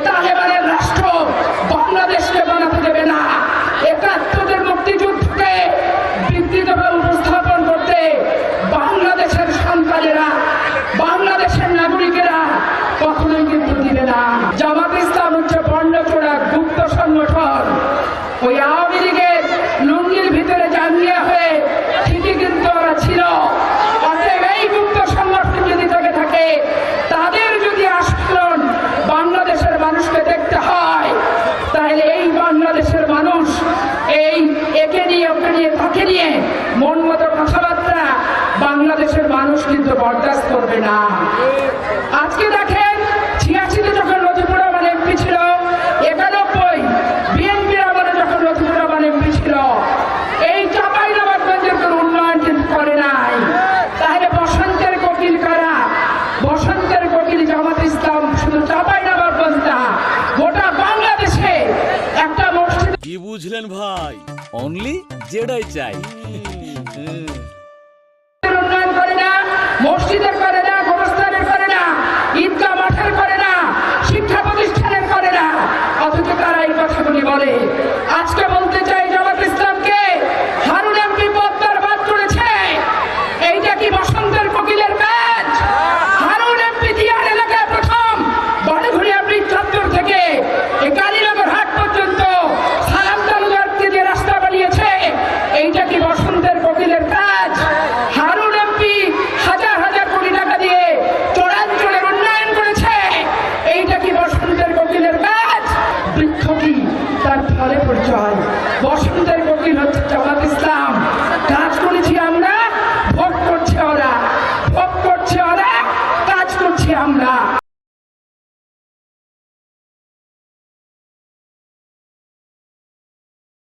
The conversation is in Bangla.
তালেবানের রাষ্ট্র বাংলাদেশকে বানাতে দেবে না। ৭১ মুক্তিযুদ্ধকে বিকৃতভাবে উপস্থাপন করতে বাংলাদেশের সন্তানেরা, বাংলাদেশের নাগরিকেরা কখনোই কিন্তু দিবে না। জামাত ইসলাম হচ্ছে বন্ডচোরা গুপ্ত সংগঠন। ওই আওয়ামী লীগের লুঙ্গির ভিতরে জানিয়ে হয়ে ঠিকই কিন্তু ওরা ছিল। অতএব এই গুপ্ত সংগঠন যদি থেকে থাকে, তাদের যদি আস্ফলন বাংলাদেশের মানুষকে দেখতে হয়, তাহলে এই বাংলাদেশের মানুষ এই একে নিয়ে ওকে নিয়ে তাকে নিয়ে মন মতো কথাবার্তা বাংলাদেশের মানুষ কিন্তু বরদাস্ত করবে না। আজকে দেখেন ৮৬-তে যখন লতিফুর রহমান এমপি ছিল, ৯১ বিএনপির আমলে যখন লতিফুর রহমান এমপি ছিল, এই চাঁপাইনবাবগঞ্জের কোনো উন্নয়ন কিন্তু করে নাই। তাহলে বসন্তের কোকিল কারা? বসন্তের কোকিল জামাত ইসলাম। শুধু চাঁপাইনবাবগঞ্জ না, গোটা বাংলাদেশে একটা মসজিদ। কি বুঝলেন ভাই? অনলি যেটাই চাই।